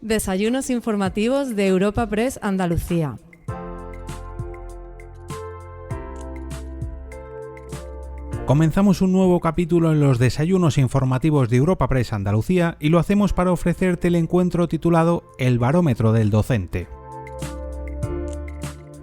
Desayunos informativos de Europa Press Andalucía. Comenzamos un nuevo capítulo en los desayunos informativos de Europa Press Andalucía y lo hacemos para ofrecerte el encuentro titulado El barómetro del docente.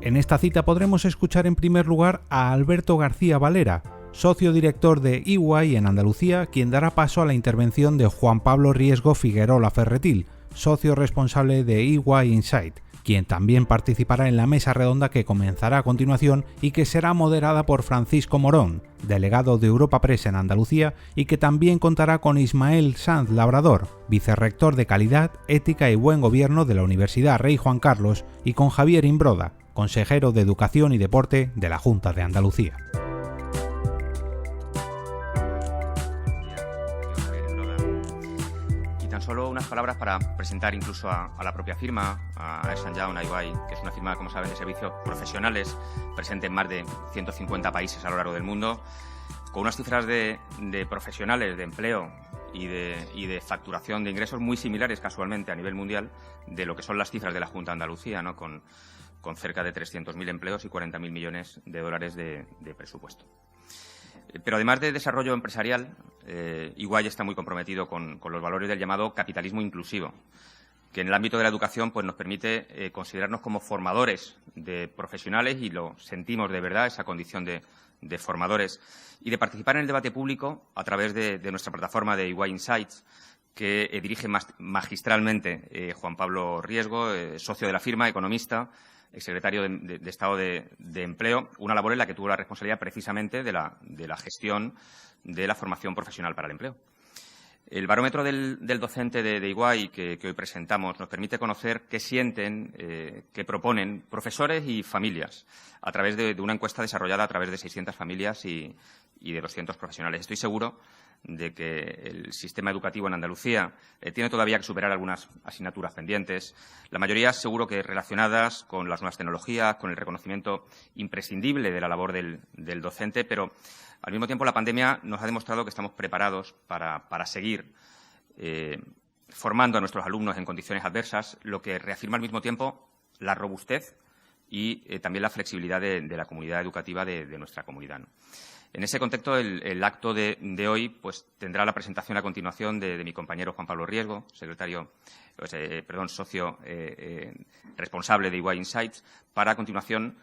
En esta cita podremos escuchar en primer lugar a Alberto García Valera, socio director de EY en Andalucía, quien dará paso a la intervención de Juan Pablo Riesgo Figuerola Ferretil, socio responsable de EY Insight, quien también participará en la mesa redonda que comenzará a continuación y que será moderada por Francisco Morón, delegado de Europa Press en Andalucía, y que también contará con Ismael Sanz Labrador, vicerrector de Calidad, Ética y Buen Gobierno de la Universidad Rey Juan Carlos, y con Javier Imbroda, consejero de Educación y Deporte de la Junta de Andalucía. Solo unas palabras para presentar incluso a la propia firma, a Ernst & Young, a EY, que es una firma, como saben, de servicios profesionales, presente en más de 150 países a lo largo del mundo, con unas cifras de profesionales, de empleo y de facturación de ingresos muy similares, casualmente, a nivel mundial, de lo que son las cifras de la Junta de Andalucía, ¿no? Con cerca de 300.000 empleos y 40.000 millones de dólares de presupuesto. Pero además de desarrollo empresarial, EY está muy comprometido con los valores del llamado capitalismo inclusivo, que en el ámbito de la educación pues, nos permite considerarnos como formadores de profesionales, y lo sentimos de verdad, esa condición de formadores, y de participar en el debate público a través de nuestra plataforma de EY Insights, que dirige magistralmente Juan Pablo Riesgo, socio de la firma, economista, exsecretario de Estado de Empleo, una labor en la que tuvo la responsabilidad precisamente de la gestión de la formación profesional para el empleo. El barómetro del docente de EY que hoy presentamos nos permite conocer qué sienten, qué proponen profesores y familias a través de una encuesta desarrollada a través de 600 familias y de 200 profesionales. Estoy seguro de que el sistema educativo en Andalucía tiene todavía que superar algunas asignaturas pendientes, la mayoría seguro que relacionadas con las nuevas tecnologías, con el reconocimiento imprescindible de la labor del docente, pero al mismo tiempo la pandemia nos ha demostrado que estamos preparados para seguir formando a nuestros alumnos en condiciones adversas, lo que reafirma al mismo tiempo la robustez y también la flexibilidad de la comunidad educativa de nuestra comunidad, ¿no? En ese contexto, el acto de hoy pues, tendrá la presentación a continuación de mi compañero Juan Pablo Riesgo, socio responsable de EY Insights, para a continuación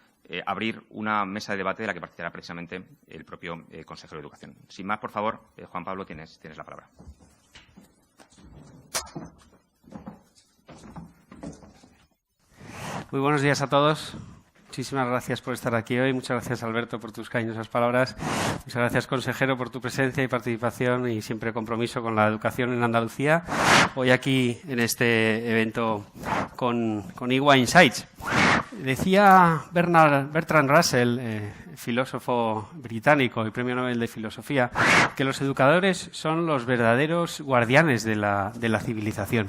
abrir una mesa de debate de la que participará precisamente el propio consejero de Educación. Sin más, por favor, Juan Pablo, tienes la palabra. Muy buenos días a todos. Muchísimas gracias por estar aquí hoy. Muchas gracias, Alberto, por tus cariñosas palabras. Muchas gracias, consejero, por tu presencia y participación y siempre compromiso con la educación en Andalucía. Hoy aquí en este evento con EY Insights. Decía Bertrand Russell, filósofo británico y premio Nobel de Filosofía, que los educadores son los verdaderos guardianes de la civilización.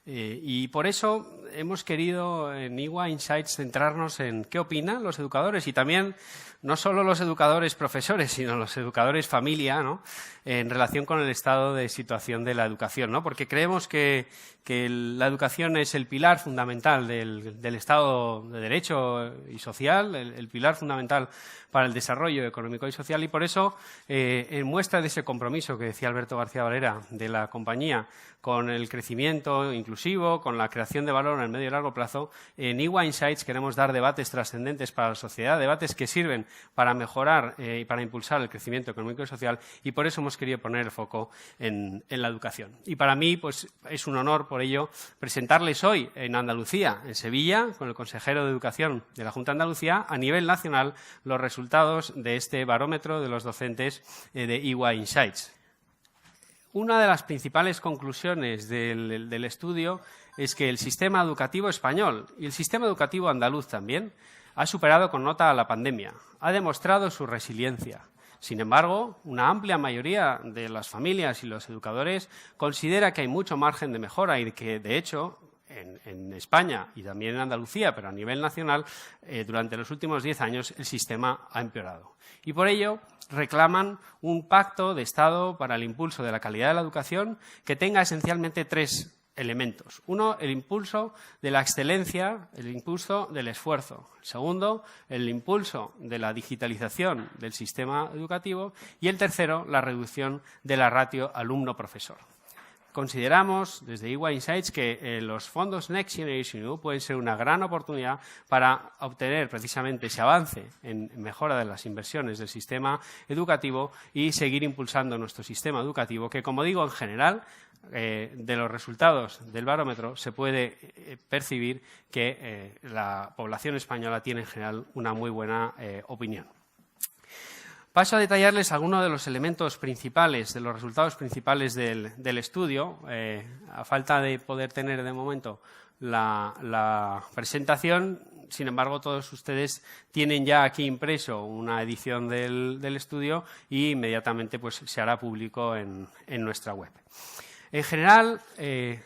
Y por eso hemos querido en EY Insights centrarnos en qué opinan los educadores y también no solo los educadores profesores, sino los educadores familia, ¿no?, en relación con el estado de situación de la educación, ¿no? Porque creemos que la educación es el pilar fundamental del Estado de Derecho y social, el pilar fundamental para el desarrollo económico y social, y por eso, en muestra de ese compromiso que decía Alberto García Valera de la compañía con el crecimiento inclusivo, con la creación de valor en el medio y largo plazo, en EY Insights queremos dar debates trascendentes para la sociedad, debates que sirven para mejorar y para impulsar el crecimiento económico y social, y por eso hemos querido poner el foco en la educación. Y para mí pues, es un honor, por ello, presentarles hoy en Andalucía, en Sevilla, con el consejero de Educación de la Junta de Andalucía, a nivel nacional, los resultados de este barómetro de los docentes de EY Insights. Una de las principales conclusiones del estudio es que el sistema educativo español y el sistema educativo andaluz también ha superado con nota a la pandemia, ha demostrado su resiliencia. Sin embargo, una amplia mayoría de las familias y los educadores considera que hay mucho margen de mejora y que, de hecho, en España y también en Andalucía, pero a nivel nacional, durante los últimos 10 años el sistema ha empeorado. Y por ello reclaman un pacto de Estado para el impulso de la calidad de la educación que tenga esencialmente tres elementos. Uno, el impulso de la excelencia, el impulso del esfuerzo. Segundo, el impulso de la digitalización del sistema educativo. Y el tercero, la reducción de la ratio alumno-profesor. Consideramos desde EY Insights que los fondos Next Generation EU pueden ser una gran oportunidad para obtener precisamente ese avance en mejora de las inversiones del sistema educativo y seguir impulsando nuestro sistema educativo, que, como digo, en general, de los resultados del barómetro se puede percibir que la población española tiene en general una muy buena opinión. Paso a detallarles algunos de los elementos principales, de los resultados principales del estudio. A falta de poder tener de momento la presentación, sin embargo, todos ustedes tienen ya aquí impreso una edición del estudio y inmediatamente pues, se hará público en nuestra web. En general,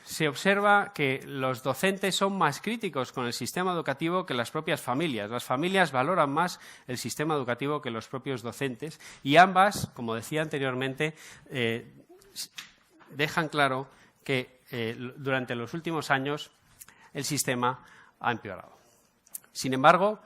se observa que los docentes son más críticos con el sistema educativo que las propias familias. Las familias valoran más el sistema educativo que los propios docentes y ambas, como decía anteriormente, dejan claro que durante los últimos años el sistema ha empeorado. Sin embargo,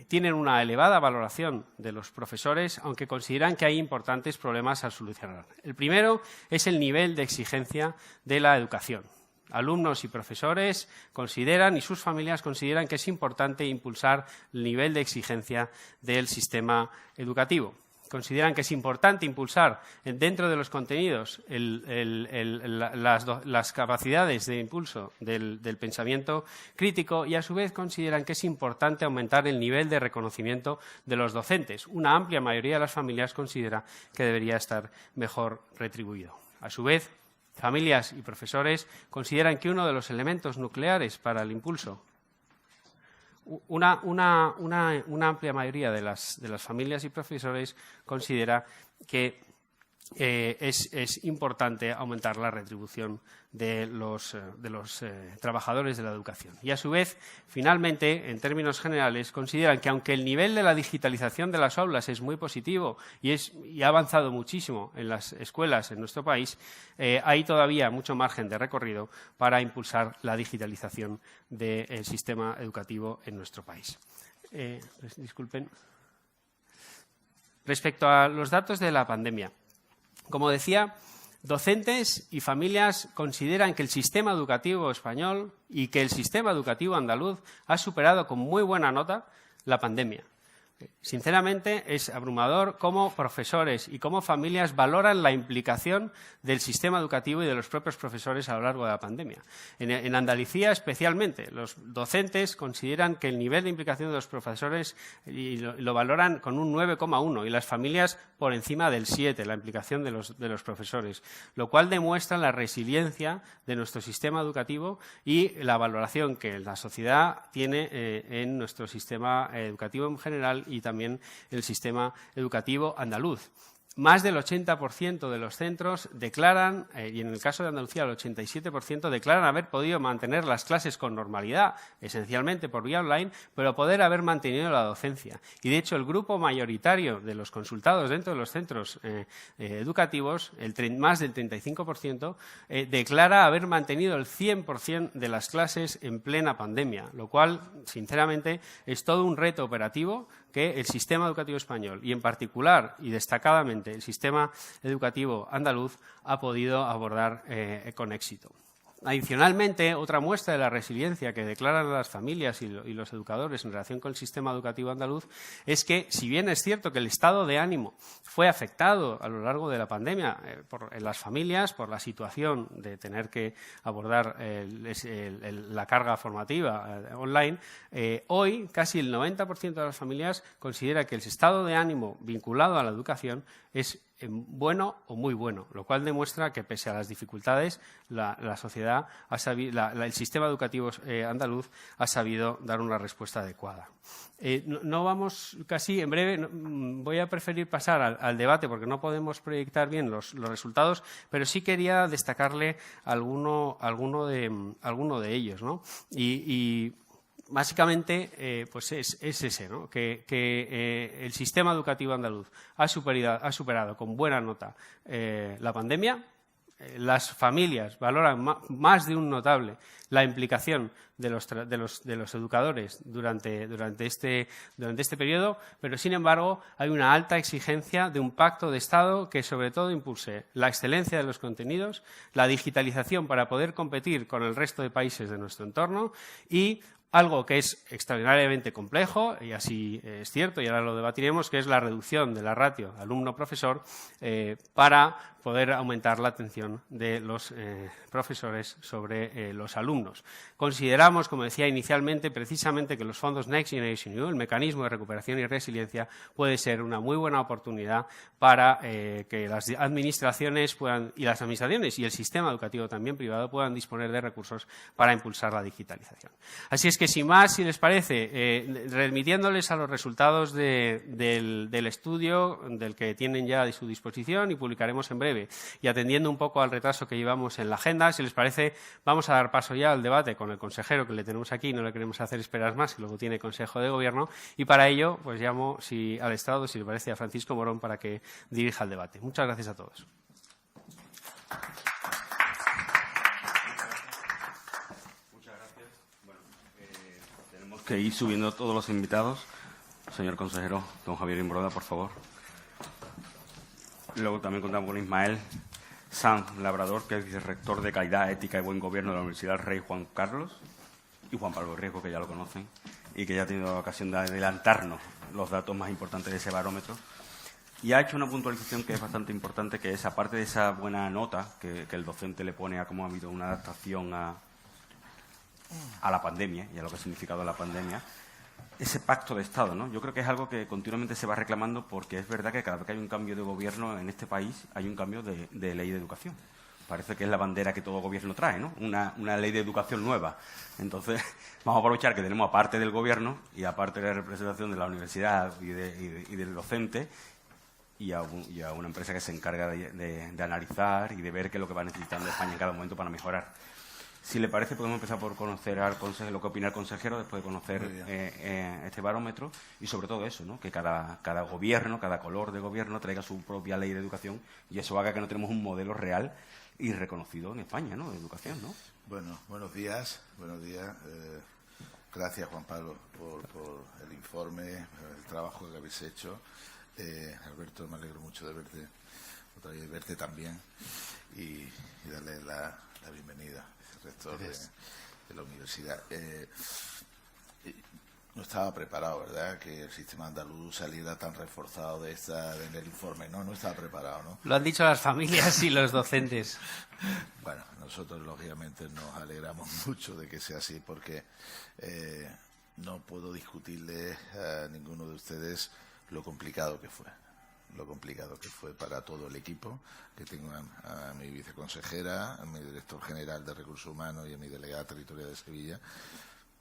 tienen una elevada valoración de los profesores, aunque consideran que hay importantes problemas a solucionar. El primero es el nivel de exigencia de la educación. Alumnos y profesores consideran, y sus familias consideran, que es importante impulsar el nivel de exigencia del sistema educativo. Consideran que es importante impulsar dentro de los contenidos las capacidades de impulso del pensamiento crítico y, a su vez, consideran que es importante aumentar el nivel de reconocimiento de los docentes. Una amplia mayoría de las familias considera que debería estar mejor retribuido. A su vez, familias y profesores consideran que uno de los elementos nucleares para el impulso una amplia mayoría de las familias y profesores considera que es importante aumentar la retribución de los trabajadores de la educación. Y, a su vez, finalmente, en términos generales, consideran que, aunque el nivel de la digitalización de las aulas es muy positivo y ha avanzado muchísimo en las escuelas en nuestro país, hay todavía mucho margen de recorrido para impulsar la digitalización del sistema educativo en nuestro país. Disculpen. Respecto a los datos de la pandemia, como decía, docentes y familias consideran que el sistema educativo español y que el sistema educativo andaluz ha superado con muy buena nota la pandemia. Sinceramente, es abrumador cómo profesores y cómo familias valoran la implicación del sistema educativo y de los propios profesores a lo largo de la pandemia. En Andalucía, especialmente, los docentes consideran que el nivel de implicación de los profesores lo valoran con un 9,1 y las familias por encima del 7, la implicación de los profesores, lo cual demuestra la resiliencia de nuestro sistema educativo y la valoración que la sociedad tiene en nuestro sistema educativo en general y también el sistema educativo andaluz. Más del 80% de los centros declaran, y en el caso de Andalucía el 87%, declaran haber podido mantener las clases con normalidad, esencialmente por vía online, pero poder haber mantenido la docencia. Y, de hecho, el grupo mayoritario de los consultados dentro de los centros educativos, más del 35%, declara haber mantenido el 100% de las clases en plena pandemia, lo cual, sinceramente, es todo un reto operativo que el sistema educativo español y, en particular y destacadamente, el sistema educativo andaluz ha podido abordar con éxito. Adicionalmente, otra muestra de la resiliencia que declaran las familias y los educadores en relación con el sistema educativo andaluz es que, si bien es cierto que el estado de ánimo fue afectado a lo largo de la pandemia en las familias por la situación de tener que abordar la carga formativa online, hoy casi el 90% de las familias considera que el estado de ánimo vinculado a la educación es bueno o muy bueno, lo cual demuestra que, pese a las dificultades, la sociedad el sistema educativo andaluz ha sabido dar una respuesta adecuada. No vamos, casi en breve, voy a preferir pasar al debate porque no podemos proyectar bien los resultados, pero sí quería destacarle alguno de ellos, ¿no? Y básicamente, pues es ese, ¿no? que el sistema educativo andaluz ha superado con buena nota la pandemia. las familias valoran más de un notable la implicación de los educadores durante este periodo, pero sin embargo hay una alta exigencia de un pacto de Estado que sobre todo impulse la excelencia de los contenidos, la digitalización para poder competir con el resto de países de nuestro entorno y algo que es extraordinariamente complejo, y así es cierto, y ahora lo debatiremos, que es la reducción de la ratio alumno-profesor para poder aumentar la atención de los profesores sobre los alumnos. Consideramos, como decía inicialmente, precisamente que los fondos Next Generation EU, el mecanismo de recuperación y resiliencia, puede ser una muy buena oportunidad para que las administraciones y el sistema educativo también privado puedan disponer de recursos para impulsar la digitalización. Así es que, sin más, si les parece, remitiéndoles a los resultados del estudio, del que tienen ya a su disposición y publicaremos en breve, y atendiendo un poco al retraso que llevamos en la agenda, si les parece, vamos a dar paso ya al debate con el consejero que le tenemos aquí, no le queremos hacer esperar más, que luego tiene Consejo de Gobierno, y para ello pues llamo al Estado, si le parece, a Francisco Morón para que dirija el debate. Muchas gracias a todos. Muchas gracias. Bueno, tenemos que ir subiendo todos los invitados. Señor consejero, don Javier Imbroda, por favor. Luego también contamos con Ismael Sanz Labrador, que es vicerrector de Calidad, Ética y Buen Gobierno de la Universidad Rey Juan Carlos, y Juan Pablo Riesgo, que ya lo conocen, y que ya ha tenido ocasión de adelantarnos los datos más importantes de ese barómetro. Y ha hecho una puntualización que es bastante importante, que es, aparte de esa buena nota que el docente le pone a cómo ha habido una adaptación a la pandemia y a lo que ha significado la pandemia, ese pacto de Estado, ¿no? Yo creo que es algo que continuamente se va reclamando, porque es verdad que cada vez que hay un cambio de gobierno en este país hay un cambio de ley de educación. Parece que es la bandera que todo gobierno trae, ¿no? Una ley de educación nueva. Entonces, vamos a aprovechar que tenemos, aparte del gobierno y aparte de la representación de la universidad y del docente, y a una empresa que se encarga de analizar y de ver qué es lo que va necesitando España en cada momento para mejorar. Si le parece, podemos empezar por conocer al consejero, lo que opina el consejero, después de conocer este barómetro, y sobre todo eso, ¿no? Que cada gobierno, cada color de gobierno traiga su propia ley de educación, y eso haga que no tenemos un modelo real y reconocido en España, ¿no? De educación, ¿no? Bueno, buenos días. Gracias, Juan Pablo, por el informe, el trabajo que habéis hecho. Alberto, me alegro mucho de verte, otra vez verte también, y darle la bienvenida, rector de la universidad. No estaba preparado, ¿verdad?, que el sistema andaluz saliera tan reforzado en el informe. No estaba preparado, ¿no? Lo han dicho las familias y los docentes. Bueno, nosotros lógicamente nos alegramos mucho de que sea así, porque no puedo discutirle a ninguno de ustedes lo complicado que fue para todo el equipo, que tengo a mi viceconsejera, a mi director general de Recursos Humanos y a mi delegada territorial de Sevilla,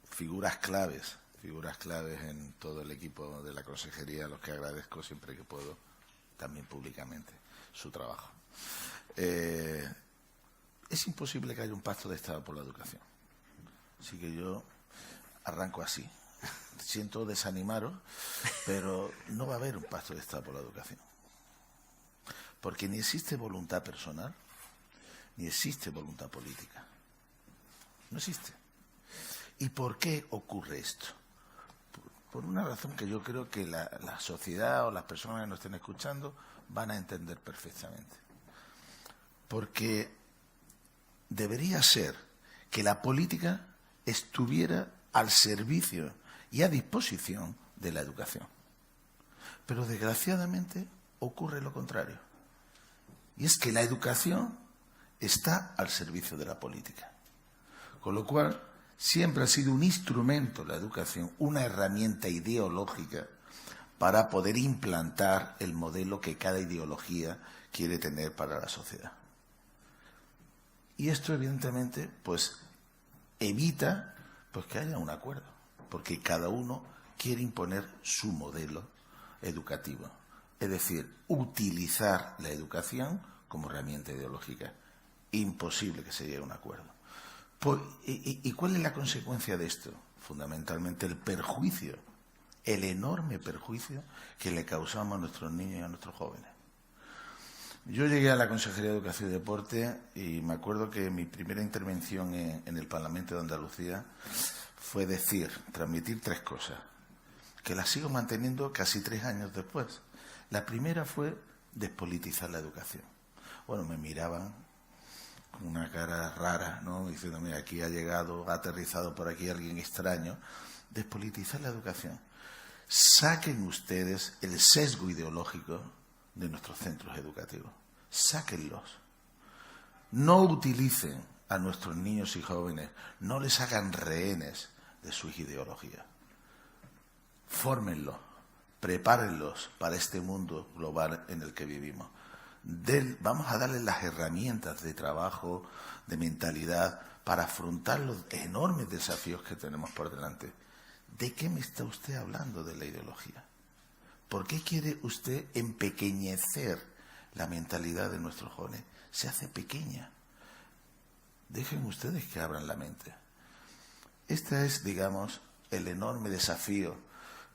figuras claves en todo el equipo de la consejería, a los que agradezco siempre que puedo, también públicamente, su trabajo. Es imposible que haya un pacto de Estado por la educación. Así que yo arranco así. Siento desanimaros, pero no va a haber un pacto de Estado por la educación. Porque ni existe voluntad personal, ni existe voluntad política. No existe. ¿Y por qué ocurre esto? Por una razón que yo creo que la sociedad o las personas que nos estén escuchando van a entender perfectamente. Porque debería ser que la política estuviera al servicio y a disposición de la educación. Pero desgraciadamente ocurre lo contrario. Y es que la educación está al servicio de la política. Con lo cual, siempre ha sido un instrumento la educación, una herramienta ideológica para poder implantar el modelo que cada ideología quiere tener para la sociedad. Y esto, evidentemente, pues evita que haya un acuerdo, porque cada uno quiere imponer su modelo educativo, es decir, utilizar la educación como herramienta ideológica. Imposible que se llegue a un acuerdo. ¿Y cuál es la consecuencia de esto? Fundamentalmente el perjuicio, el enorme perjuicio que le causamos a nuestros niños y a nuestros jóvenes. Yo llegué a la Consejería de Educación y Deporte y me acuerdo que mi primera intervención en el Parlamento de Andalucía fue transmitir 3 cosas, que las sigo manteniendo casi 3 años después. La primera fue despolitizar la educación. Bueno, me miraban con una cara rara, ¿no? Diciéndome, aquí ha llegado, ha aterrizado por aquí alguien extraño. Despolitizar la educación. Saquen ustedes el sesgo ideológico de nuestros centros educativos. Sáquenlos. No utilicen a nuestros niños y jóvenes, no les hagan rehenes de sus ideologías. Fórmenlos, prepárenlos para este mundo global en el que vivimos. Vamos a darles las herramientas de trabajo, de mentalidad, para afrontar los enormes desafíos que tenemos por delante. ¿De qué me está usted hablando de la ideología? ¿Por qué quiere usted empequeñecer la mentalidad de nuestros jóvenes? Se hace pequeña. Dejen ustedes que abran la mente. Este es, digamos, el enorme desafío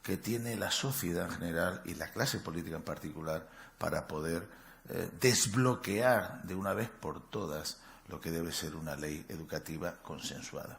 que tiene la sociedad en general y la clase política en particular para poder desbloquear de una vez por todas lo que debe ser una ley educativa consensuada.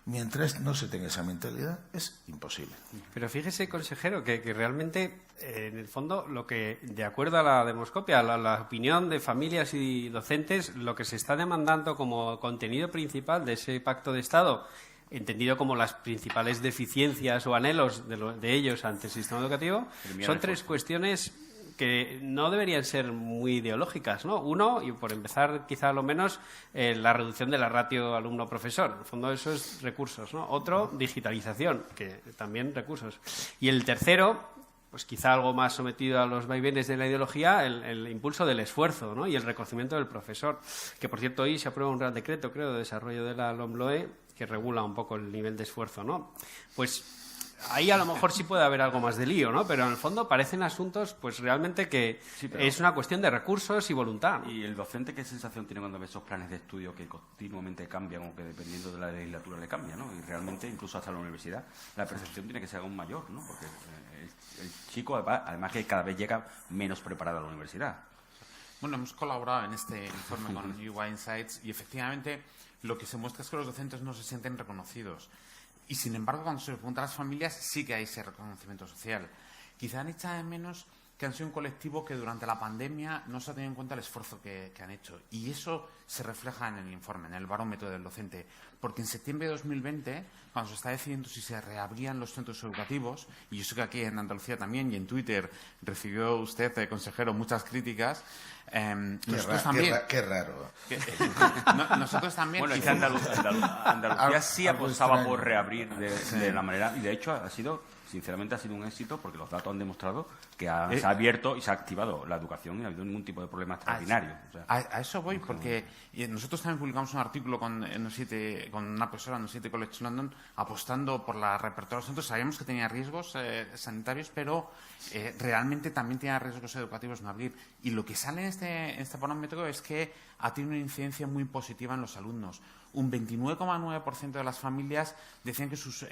Mientras no se tenga esa mentalidad, es imposible. Pero fíjese, consejero, que realmente, en el fondo, lo que, de acuerdo a la demoscopia, a la opinión de familias y docentes, lo que se está demandando como contenido principal de ese pacto de Estado, entendido como las principales deficiencias o anhelos de ellos ante el sistema educativo, son 3 cuestiones que no deberían ser muy ideológicas, ¿no? Uno, y por empezar quizá a lo menos, la reducción de la ratio alumno-profesor. En el fondo eso es recursos, ¿no? Otro, digitalización, que también recursos. Y el tercero, pues quizá algo más sometido a los vaivenes de la ideología, el impulso del esfuerzo, ¿no? Y el reconocimiento del profesor. Que, por cierto, hoy se aprueba un Real Decreto, creo, de desarrollo de la LOMLOE, que regula un poco el nivel de esfuerzo, ¿no? Pues ahí a lo mejor sí puede haber algo más de lío, ¿no? Pero en el fondo parecen asuntos, pues realmente que es una cuestión de recursos y voluntad, ¿no? ¿Y el docente qué sensación tiene cuando ve esos planes de estudio que continuamente cambian o que dependiendo de la legislatura le cambian, ¿no? Y realmente, incluso hasta la universidad, la percepción tiene que ser aún mayor, ¿no? Porque el chico, además que cada vez llega menos preparado a la universidad. Bueno, hemos colaborado en este informe con UI Insights y efectivamente lo que se muestra es que los docentes no se sienten reconocidos. Y, sin embargo, cuando se les pregunta a las familias, sí que hay ese reconocimiento social. Quizá han echado de menos que han sido un colectivo que durante la pandemia no se ha tenido en cuenta el esfuerzo que han hecho. Y eso se refleja en el informe, en el barómetro del docente. Porque en septiembre de 2020, cuando se está decidiendo si se reabrían los centros educativos, y yo sé que aquí en Andalucía también, y en Twitter recibió usted, consejero, muchas críticas, nosotros también. Qué raro. Nosotros también. Bueno, quizá Andalucía sí apostaba por reabrir de la manera, y de hecho sinceramente ha sido un éxito porque los datos han demostrado que se ha abierto y se ha activado la educación y no ha habido ningún tipo de problema extraordinario. A eso voy, porque nosotros también publicamos un artículo con una profesora en City College London apostando por la reapertura de los centros. Sabíamos que tenía riesgos sanitarios, pero realmente también tenía riesgos educativos no abrir. Y lo que sale en este parámetro es que ha tenido una incidencia muy positiva en los alumnos. Un 29,9% de las familias dicen que sus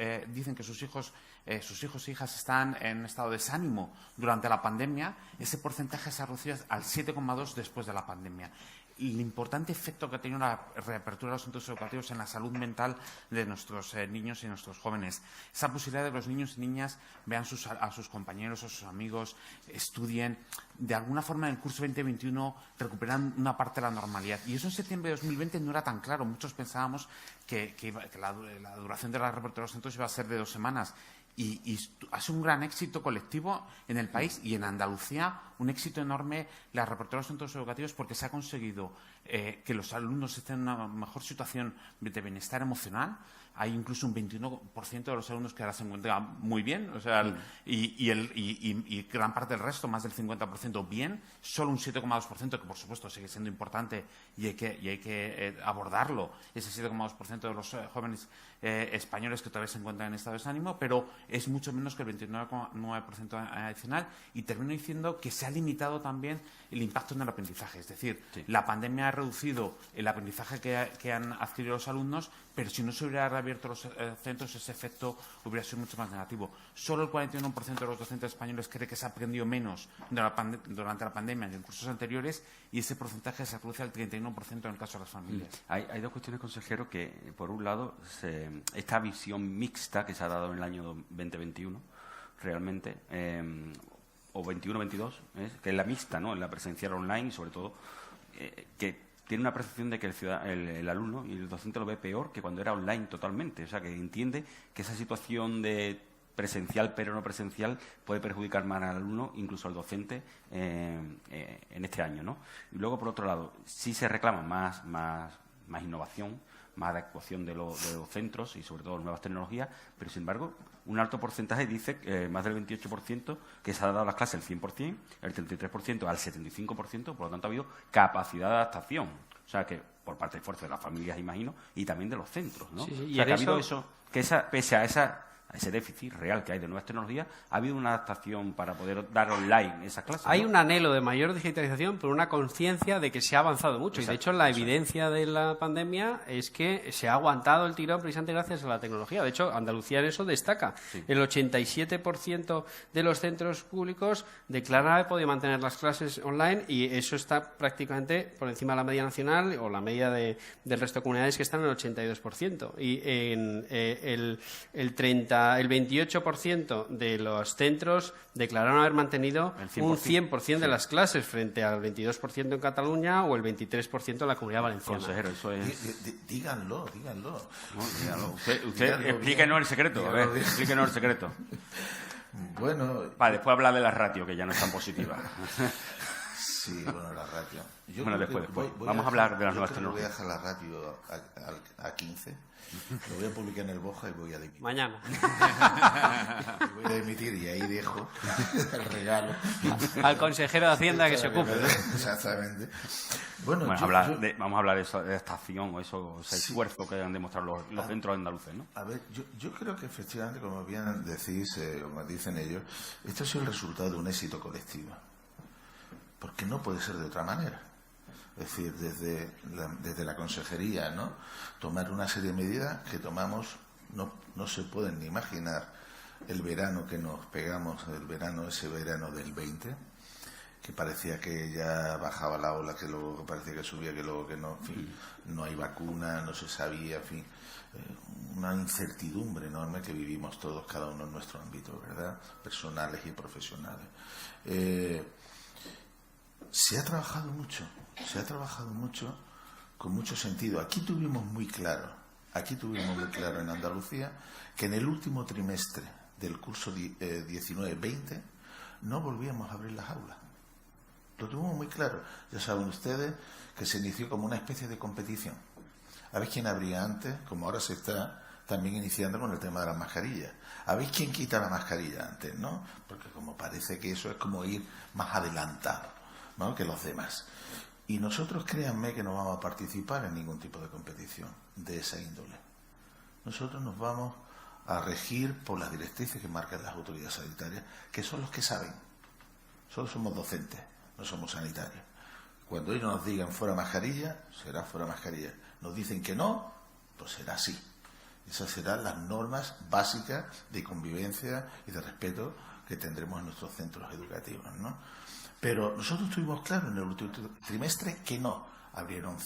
hijos e hijas están en estado de desánimo durante la pandemia. Ese porcentaje se ha reducido al 7,2% después de la pandemia. El importante efecto que ha tenido la reapertura de los centros educativos en la salud mental de nuestros niños y nuestros jóvenes. Esa posibilidad de que los niños y niñas vean a sus compañeros, a sus amigos, estudien. De alguna forma, en el curso 2021 recuperan una parte de la normalidad. Y eso en septiembre de 2020 no era tan claro. Muchos pensábamos que la duración de la reapertura de los centros iba a ser de 2 semanas. Y ha sido un gran éxito colectivo en el país y en Andalucía un éxito enorme la reapertura de los centros educativos porque se ha conseguido que los alumnos estén en una mejor situación de bienestar emocional. Hay incluso un 21% de los alumnos que ahora se encuentran muy bien, o sea, y gran parte del resto, más del 50%, bien. Solo un 7,2%, que por supuesto sigue siendo importante y hay que abordarlo, ese 7,2% de los jóvenes españoles que todavía se encuentran en estado de desánimo, pero es mucho menos que el 29,9% adicional. Y termino diciendo que se ha limitado también el impacto en el aprendizaje. Es decir, la pandemia ha reducido el aprendizaje que han adquirido los alumnos, pero si no se hubiera reabierto los centros, ese efecto hubiera sido mucho más negativo. Solo el 41% de los docentes españoles cree que se ha aprendido menos durante la pandemia que en cursos anteriores, y ese porcentaje se reduce al 31% en el caso de las familias. Hay dos cuestiones, consejero, que por un lado, esta visión mixta que se ha dado en el año 2021, realmente, o 21-22, que es la mixta, ¿no?, en la presencial online, y sobre todo, que tiene una percepción de que el alumno y el docente lo ve peor que cuando era online totalmente. O sea, que entiende que esa situación de presencial pero no presencial puede perjudicar más al alumno, incluso al docente, en este año, ¿no? Y luego, por otro lado, sí se reclama más innovación, más adecuación de los centros y, sobre todo, nuevas tecnologías, pero, sin embargo, un alto porcentaje dice, más del 28%, que se ha dado a las clases el 100%, el 33% al 75%, por lo tanto ha habido capacidad de adaptación. O sea, que por parte de fuerza de las familias, imagino, y también de los centros, ¿no? Sí, o sea, que ha habido eso, que pese a ese déficit real que hay de nuevas tecnologías, ha habido una adaptación para poder dar online esas clases, ¿no? Hay un anhelo de mayor digitalización, pero una conciencia de que se ha avanzado mucho. Exacto, y, de hecho, la evidencia de la pandemia es que se ha aguantado el tirón precisamente gracias a la tecnología. De hecho, Andalucía en eso destaca. Sí. El 87% de los centros públicos declaran haber podido mantener las clases online, y eso está prácticamente por encima de la media nacional o la media del resto de comunidades, que están en el 82%. Y en el 28% de los centros declararon haber mantenido un 100% de las clases, frente al 22% en Cataluña o el 23% en la Comunidad Valenciana. Consejero, eso es... Díganlo. No, díganlo. Usted explíquenos el secreto. A ver, explíquenos el secreto. Bueno... Para después hablar de la ratio, que ya no es tan positiva. Sí, bueno, la ratio. Bueno, después. Vamos a hablar de las nuevas tecnologías. Voy a dejar la ratio a 15. Lo voy a publicar en el Boja y voy a dimitir. Mañana. Y voy a dimitir, y ahí dejo el regalo. Al consejero de Hacienda que se ocupe. Exactamente. Bueno, vamos a hablar de esta acción o ese esfuerzo que han demostrado los centros andaluces, ¿no? A ver, yo creo que efectivamente, como bien decís, como dicen ellos, esto ha sido el resultado de un éxito colectivo. Porque no puede ser de otra manera. Es decir, desde la consejería, ¿no?, tomar una serie de medidas que tomamos, no se pueden ni imaginar el verano que nos pegamos, ese verano del 20, que parecía que ya bajaba la ola, que luego parecía que subía, que luego que no, en fin, no hay vacuna, no se sabía, en fin, una incertidumbre enorme que vivimos todos, cada uno en nuestro ámbito, ¿verdad?, personales y profesionales. Se ha trabajado mucho con mucho sentido. Aquí tuvimos muy claro en Andalucía que en el último trimestre del curso 19-20 no volvíamos a abrir las aulas. Lo tuvimos muy claro. Ya saben ustedes que se inició como una especie de competición. A ver quién abría antes, como ahora se está también iniciando con el tema de las mascarillas. A ver quién quita la mascarilla antes, ¿no? Porque como parece que eso es como ir más adelantado, ¿no?, que los demás. Y nosotros, créanme, que no vamos a participar en ningún tipo de competición de esa índole. Nosotros nos vamos a regir por las directrices que marcan las autoridades sanitarias, que son los que saben. Solo somos docentes, no somos sanitarios. Cuando ellos nos digan fuera mascarilla, será fuera mascarilla. Nos dicen que no, pues será así. Esas serán las normas básicas de convivencia y de respeto que tendremos en nuestros centros educativos, ¿no? Pero nosotros tuvimos claro en el último trimestre que no. Abrieron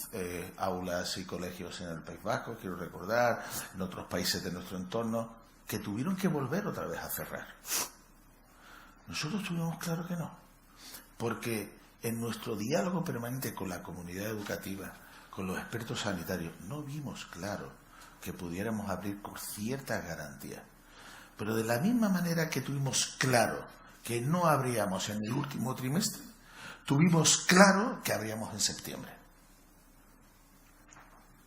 aulas y colegios en el País Vasco, quiero recordar, en otros países de nuestro entorno, que tuvieron que volver otra vez a cerrar. Nosotros tuvimos claro que no. Porque en nuestro diálogo permanente con la comunidad educativa, con los expertos sanitarios, no vimos claro que pudiéramos abrir con cierta garantía. Pero de la misma manera que tuvimos claro que no abríamos en el último trimestre, tuvimos claro que abríamos en septiembre.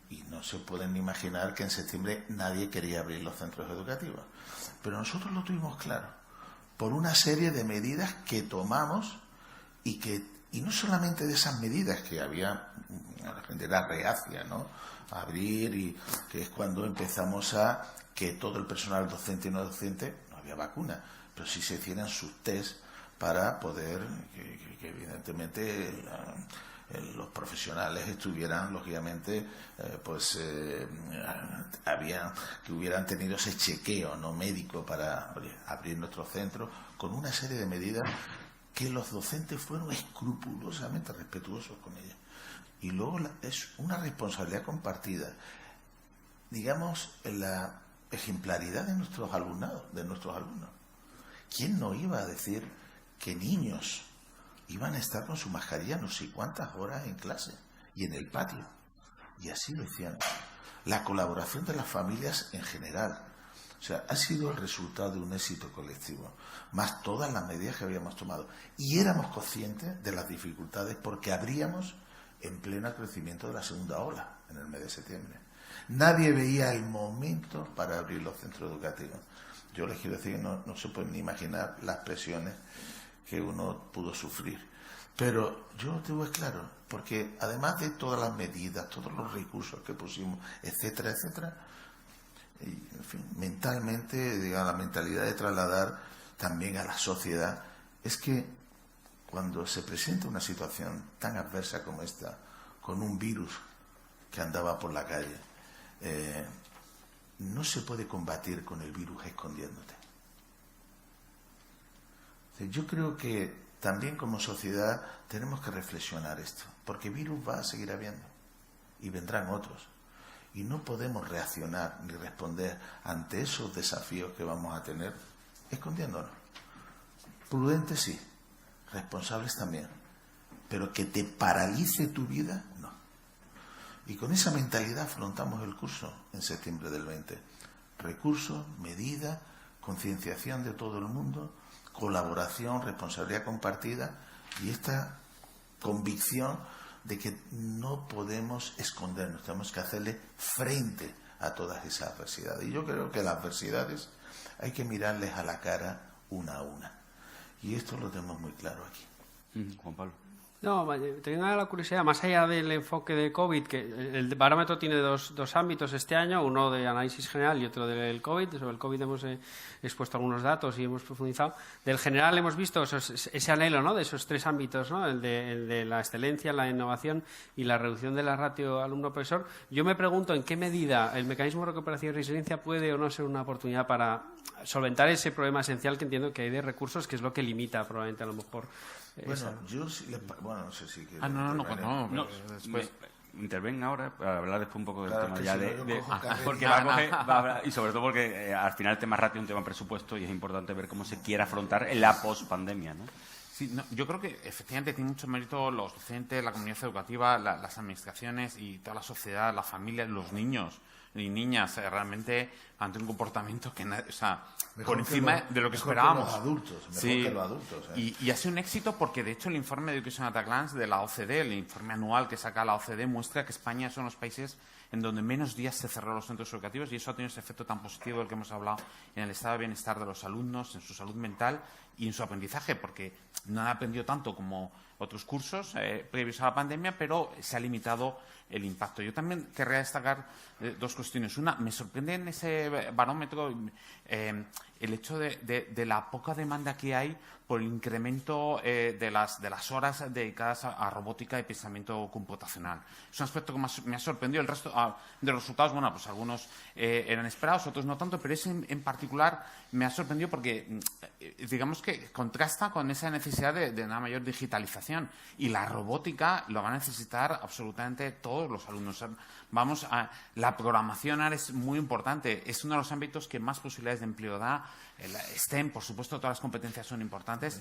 Y no se pueden ni imaginar que en septiembre nadie quería abrir los centros educativos. Pero nosotros lo tuvimos claro, por una serie de medidas que tomamos y no solamente de esas medidas que había, la gente era reacia, ¿no?, a abrir, y que es cuando empezamos a que todo el personal docente y no docente, no había vacuna, pero sí se hicieran sus test para poder que evidentemente los profesionales estuvieran, lógicamente, que hubieran tenido ese chequeo no médico para abrir nuestros centros, con una serie de medidas que los docentes fueron escrupulosamente respetuosos con ellas. Y luego es una responsabilidad compartida, digamos, en la ejemplaridad de nuestros alumnos. ¿Quién no iba a decir que niños iban a estar con su mascarilla no sé cuántas horas en clase y en el patio? Y así lo hicieron. La colaboración de las familias en general. O sea, ha sido el resultado de un éxito colectivo, más todas las medidas que habíamos tomado. Y éramos conscientes de las dificultades porque abríamos en pleno crecimiento de la segunda ola en el mes de septiembre. Nadie veía el momento para abrir los centros educativos. Yo les quiero decir que no se pueden ni imaginar las presiones que uno pudo sufrir. Pero yo lo tengo claro, porque además de todas las medidas, todos los recursos que pusimos, etcétera, etcétera, y, en fin, mentalmente, digamos, la mentalidad de trasladar también a la sociedad, es que cuando se presenta una situación tan adversa como esta, con un virus que andaba por la calle, no se puede combatir con el virus escondiéndote. Yo creo que también como sociedad tenemos que reflexionar esto, porque virus va a seguir habiendo y vendrán otros. Y no podemos reaccionar ni responder ante esos desafíos que vamos a tener escondiéndonos. Prudentes sí, responsables también, pero que te paralice tu vida, no. Y con esa mentalidad afrontamos el curso en septiembre del 20. Recursos, medidas, concienciación de todo el mundo, colaboración, responsabilidad compartida y esta convicción de que no podemos escondernos, tenemos que hacerle frente a todas esas adversidades. Y yo creo que las adversidades hay que mirarles a la cara una a una. Y esto lo tenemos muy claro aquí. Juan Pablo. No, tengo la curiosidad, más allá del enfoque de COVID, que el barómetro tiene dos ámbitos este año, uno de análisis general y otro del COVID. Sobre el COVID hemos expuesto algunos datos y hemos profundizado. Del general hemos visto ese anhelo, ¿no?, de esos tres ámbitos, ¿no?, el de la excelencia, la innovación y la reducción de la ratio alumno-profesor. Yo me pregunto en qué medida el mecanismo de recuperación y resiliencia puede o no ser una oportunidad para solventar ese problema esencial que entiendo que hay de recursos, que es lo que limita probablemente a lo mejor. Bueno, yo no sé si quiero. No, después interven ahora para hablar después un poco del tema ya porque va a hablar, y sobre todo porque al final el tema ratio es un tema presupuesto y es importante ver cómo se quiere afrontar en la pospandemia, ¿no? Sí, yo creo que efectivamente tiene mucho mérito los docentes, la comunidad educativa, las administraciones y toda la sociedad, las familias, los niños y niñas, realmente ante un comportamiento que, por encima de lo que esperábamos. Que los adultos. Y ha sido un éxito porque, de hecho, el informe de Education at a Glance de la OCDE, el informe anual que saca la OCDE, muestra que España es uno de los países en donde menos días se cerró los centros educativos, y eso ha tenido ese efecto tan positivo del que hemos hablado en el estado de bienestar de los alumnos, en su salud mental y en su aprendizaje, porque no han aprendido tanto como otros cursos previos a la pandemia, pero se ha limitado el impacto. Yo también querría destacar dos cuestiones. Una, me sorprende en ese barómetro el hecho de la poca demanda que hay por el incremento de las horas dedicadas a robótica y pensamiento computacional. Es un aspecto que me ha sorprendido. El resto de los resultados, bueno, pues algunos eran esperados, otros no tanto, pero ese en particular me ha sorprendido porque, digamos que contrasta con esa necesidad de una mayor digitalización. Y la robótica lo van a necesitar absolutamente todos los alumnos. La programación ahora es muy importante. Es uno de los ámbitos que más posibilidades de empleo da. El STEM, por supuesto, todas las competencias son importantes,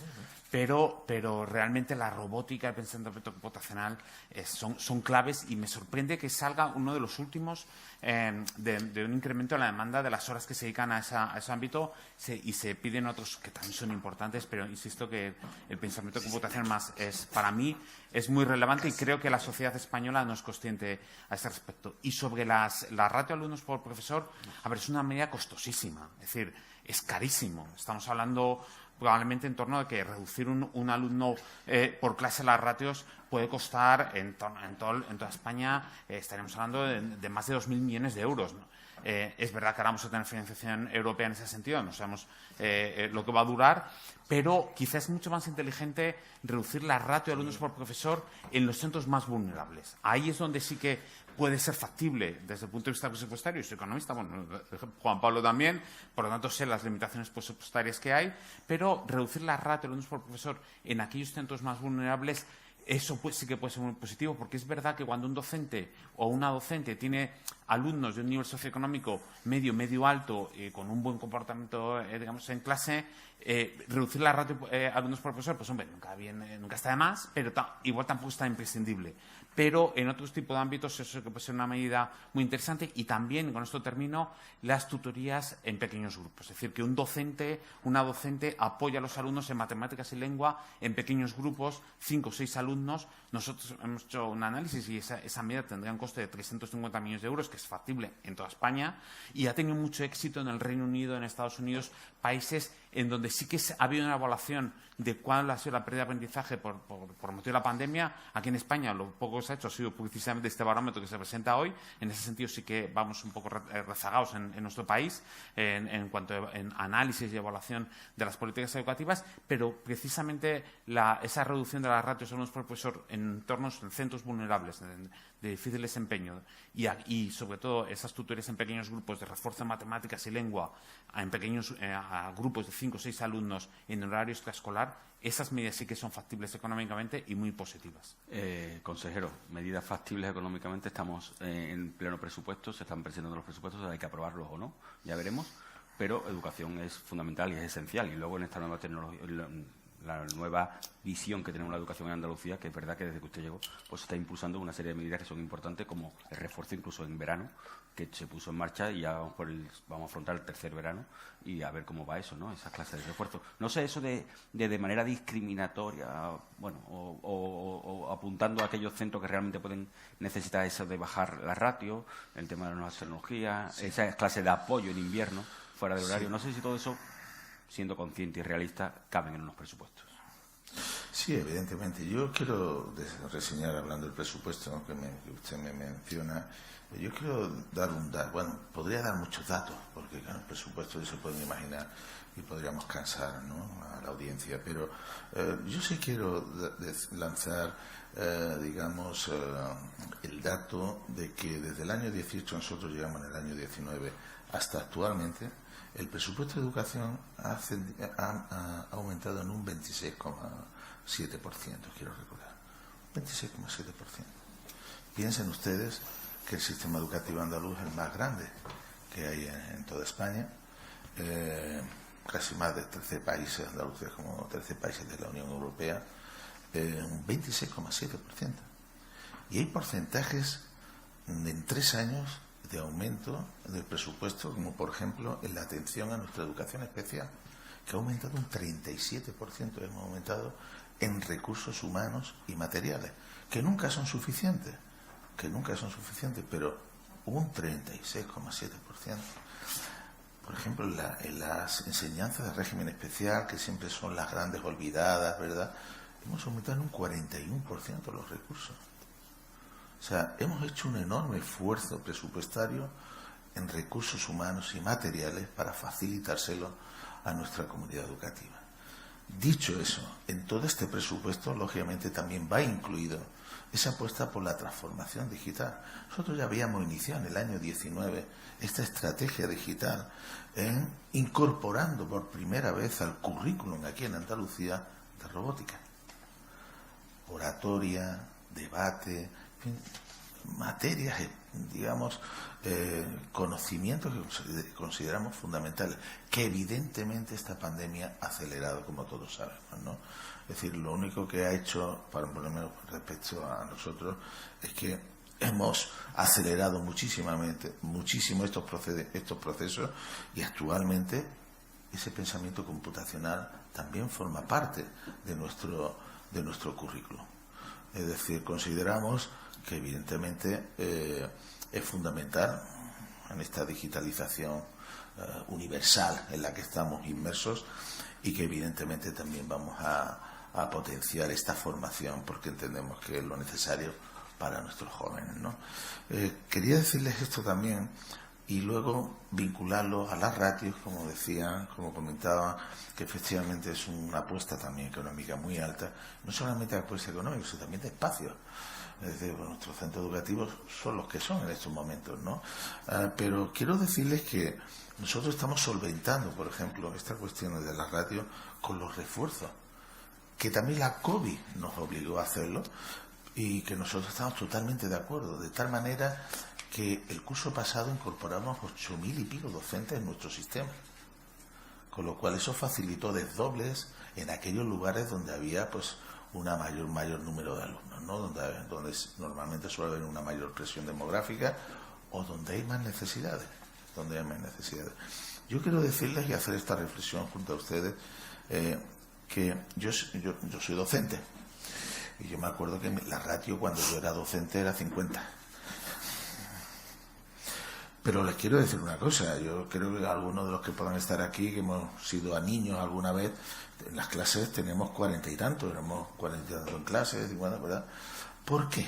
pero realmente la robótica, el pensamiento computacional son claves, y me sorprende que salga uno de los últimos de un incremento en la demanda de las horas que se dedican a ese ámbito, y se piden otros que también son importantes, pero insisto que el pensamiento computacional para mí es muy relevante, y creo que la sociedad española no es consciente a ese respecto. Y sobre la ratio alumnos por profesor, es una medida costosísima, es decir, es carísimo. Estamos hablando probablemente en torno de que reducir un alumno por clase las ratios puede costar en toda España, estaríamos hablando de más de 2.000 millones de euros, ¿no? Es verdad que ahora vamos a tener financiación europea en ese sentido, no sabemos lo que va a durar, pero quizás es mucho más inteligente reducir la ratio de alumnos por profesor en los centros más vulnerables. Ahí es donde sí que puede ser factible desde el punto de vista presupuestario. Soy economista, bueno, Juan Pablo también, por lo tanto sé las limitaciones presupuestarias que hay, pero reducir la ratio de alumnos por profesor en aquellos centros más vulnerables, eso pues sí que puede ser muy positivo, porque es verdad que cuando un docente o una docente tiene alumnos de un nivel socioeconómico medio alto, con un buen comportamiento, digamos, en clase, reducir la ratio alumnos por profesor, pues hombre, nunca está de más, pero igual tampoco está imprescindible. Pero en otros tipos de ámbitos eso que puede ser una medida muy interesante. Y también, con esto termino, las tutorías en pequeños grupos. Es decir, que un docente, una docente apoya a los alumnos en matemáticas y lengua en pequeños grupos, 5 o 6 alumnos. Nosotros hemos hecho un análisis y esa medida tendría un coste de 350 millones de euros, que es factible en toda España, y ha tenido mucho éxito en el Reino Unido, en Estados Unidos, países en donde sí que ha habido una evaluación de cuál ha sido la pérdida de aprendizaje por motivo de la pandemia. Aquí en España lo poco que se ha hecho ha sido precisamente este barómetro que se presenta hoy. En ese sentido sí que vamos un poco rezagados en nuestro país en cuanto a análisis y evaluación de las políticas educativas, pero precisamente esa reducción de las ratios de alumnos por profesor en centros vulnerables, de difícil desempeño, y sobre todo esas tutorías en pequeños grupos de refuerzo en matemáticas y lengua en pequeños a grupos de 5 o 6 alumnos en horario extraescolar, esas medidas sí que son factibles económicamente y muy positivas. Consejero, medidas factibles económicamente, estamos en pleno presupuesto, se están presentando los presupuestos, hay que aprobarlos o no, ya veremos, pero educación es fundamental y es esencial. Y luego en esta nueva tecnología, la nueva visión que tenemos la educación en Andalucía, que es verdad que desde que usted llegó, pues está impulsando una serie de medidas que son importantes, como el refuerzo incluso en verano, que se puso en marcha, y ya vamos a afrontar el tercer verano y a ver cómo va eso, ¿no? Esas clases de refuerzo. No sé, eso de manera discriminatoria, bueno, o apuntando a aquellos centros que realmente pueden necesitar eso de bajar la ratio, el tema de las nuevas tecnologías, sí, esas clases de apoyo en invierno, fuera de horario. Sí. No sé si todo eso, siendo consciente y realista, caben en unos presupuestos. Sí, evidentemente. Yo quiero reseñar, hablando del presupuesto que usted me menciona, yo quiero dar bueno, podría dar muchos datos, porque claro, el presupuesto se pueden imaginar y podríamos cansar, ¿no?, a la audiencia, pero yo sí quiero lanzar, digamos, el dato de que desde el año 18, nosotros llegamos en el año 19, hasta actualmente, el presupuesto de educación ha aumentado en un 26,7%, quiero recordar. 26,7%. Piensen ustedes que el sistema educativo andaluz es el más grande que hay en toda España. Casi más de 13 países andaluces, como 13 países de la Unión Europea, un 26,7%. Y hay porcentajes en 3 años de aumento del presupuesto, como por ejemplo en la atención a nuestra educación especial, que ha aumentado un 37%, hemos aumentado en recursos humanos y materiales, que nunca son suficientes, pero un 36,7%. Por ejemplo, en las enseñanzas de régimen especial, que siempre son las grandes olvidadas, ¿verdad?, hemos aumentado en un 41% los recursos. O sea, hemos hecho un enorme esfuerzo presupuestario en recursos humanos y materiales para facilitárselo a nuestra comunidad educativa. Dicho eso, en todo este presupuesto, lógicamente, también va incluido esa apuesta por la transformación digital. Nosotros ya habíamos iniciado en el año 19 esta estrategia digital, incorporando por primera vez al currículum aquí en Andalucía de robótica, oratoria, debate, materias, digamos, conocimientos que consideramos fundamentales, que evidentemente esta pandemia ha acelerado, como todos sabemos, ¿no? Es decir, lo único que ha hecho, por lo menos respecto a nosotros, es que hemos acelerado muchísimo estos procesos, y actualmente ese pensamiento computacional también forma parte de nuestro currículum. Es decir, consideramos que evidentemente es fundamental en esta digitalización universal en la que estamos inmersos, y que evidentemente también vamos a potenciar esta formación, porque entendemos que es lo necesario para nuestros jóvenes, ¿no? Quería decirles esto también y luego vincularlo a las ratios, como decía, como comentaba, que efectivamente es una apuesta también económica muy alta, no solamente de apuesta económica, sino también de espacio. Es decir, nuestros centros educativos son los que son en estos momentos, ¿no? Pero quiero decirles que nosotros estamos solventando, por ejemplo, estas cuestiones de las ratios con los refuerzos, que también la COVID nos obligó a hacerlo y que nosotros estamos totalmente de acuerdo, de tal manera que el curso pasado incorporamos 8.000 y pico docentes en nuestro sistema, con lo cual eso facilitó desdobles en aquellos lugares donde había pues una mayor número de alumnos, ¿no? Donde normalmente suele haber una mayor presión demográfica o donde hay más necesidades, Yo quiero decirles y hacer esta reflexión junto a ustedes, que yo soy docente, y yo me acuerdo que la ratio cuando yo era docente era 50. Pero les quiero decir una cosa, yo creo que algunos de los que puedan estar aquí, que hemos sido a niños alguna vez, en las clases tenemos 40 y tantos, tenemos 40 y tantos en clases, 50, ¿verdad? ¿Por qué?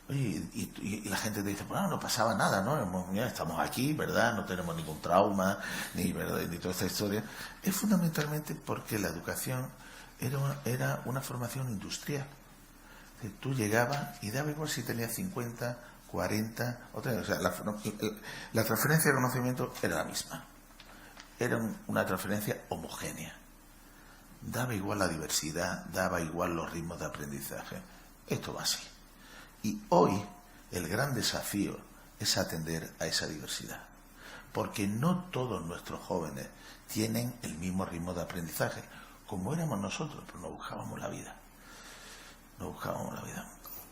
Oye, y la gente te dice, bueno, no pasaba nada, ¿no? Mira, estamos aquí, ¿verdad? No tenemos ningún trauma, ni toda esta historia. Es fundamentalmente porque la educación era una formación industrial. Es decir, tú llegabas y daba igual si tenías 50, 40, o sea, la transferencia de conocimiento era la misma. Era una transferencia homogénea. Daba igual la diversidad, daba igual los ritmos de aprendizaje. Esto va así. Y hoy el gran desafío es atender a esa diversidad, porque no todos nuestros jóvenes tienen el mismo ritmo de aprendizaje, como éramos nosotros, pero no buscábamos la vida.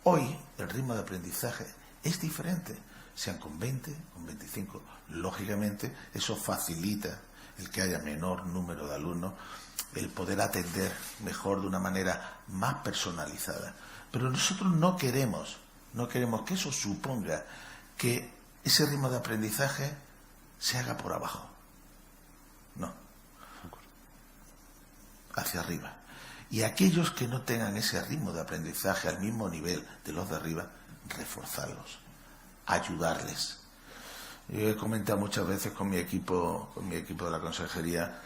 Hoy el ritmo de aprendizaje es diferente, sean con 20, con 25. Lógicamente eso facilita el que haya menor número de alumnos, el poder atender mejor de una manera más personalizada. Pero nosotros no queremos que eso suponga que ese ritmo de aprendizaje se haga por abajo. No. Hacia arriba. Y aquellos que no tengan ese ritmo de aprendizaje al mismo nivel de los de arriba, reforzarlos, ayudarles. Yo he comentado muchas veces con mi equipo de la consejería,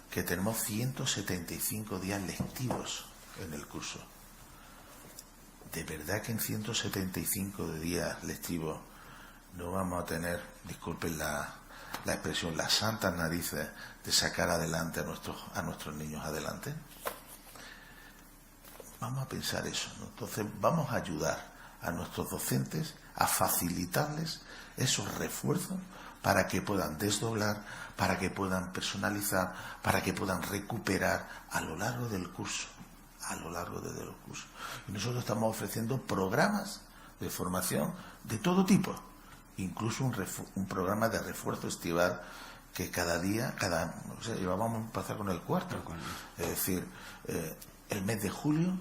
que tenemos 175 días lectivos en el curso. De verdad que en 175 días lectivos no vamos a tener, disculpen la expresión, las santas narices de sacar adelante a nuestros niños adelante. Vamos a pensar eso, ¿no? Entonces vamos a ayudar a nuestros docentes a facilitarles esos refuerzos para que puedan desdoblar, para que puedan personalizar, para que puedan recuperar a lo largo del curso. Y nosotros estamos ofreciendo programas de formación de todo tipo, incluso un programa de refuerzo estival que cada día, vamos a empezar con el cuarto. Es decir, el mes de julio,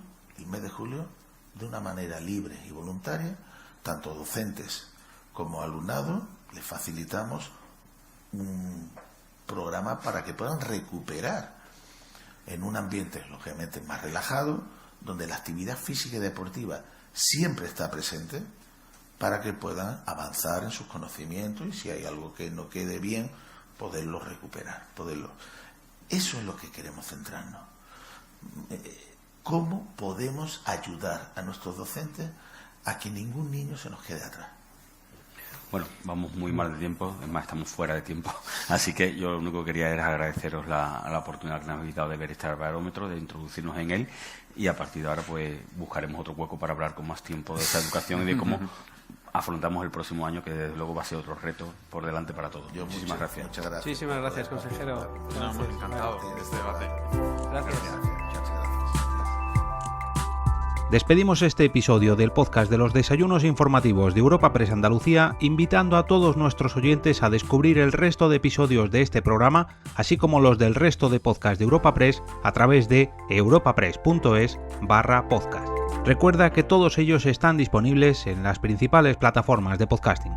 de una manera libre y voluntaria, tanto docentes como alumnado, les facilitamos un programa para que puedan recuperar en un ambiente, lógicamente, más relajado, donde la actividad física y deportiva siempre está presente, para que puedan avanzar en sus conocimientos y si hay algo que no quede bien, poderlo recuperar. Eso es lo que queremos centrarnos. ¿Cómo podemos ayudar a nuestros docentes a que ningún niño se nos quede atrás? Bueno, vamos muy mal de tiempo, es más, estamos fuera de tiempo. Así que yo lo único que quería era agradeceros la oportunidad que nos habéis dado de ver este barómetro, de introducirnos en él, y a partir de ahora pues buscaremos otro hueco para hablar con más tiempo de esa educación y de cómo afrontamos el próximo año, que desde luego va a ser otro reto por delante para todos. Muchísimas gracias. Muchas gracias. Muchísimas gracias, consejero. Muy encantado de este debate. Gracias. Despedimos este episodio del podcast de los desayunos informativos de Europa Press Andalucía, invitando a todos nuestros oyentes a descubrir el resto de episodios de este programa, así como los del resto de podcasts de Europa Press a través de europapress.es/podcast. Recuerda que todos ellos están disponibles en las principales plataformas de podcasting.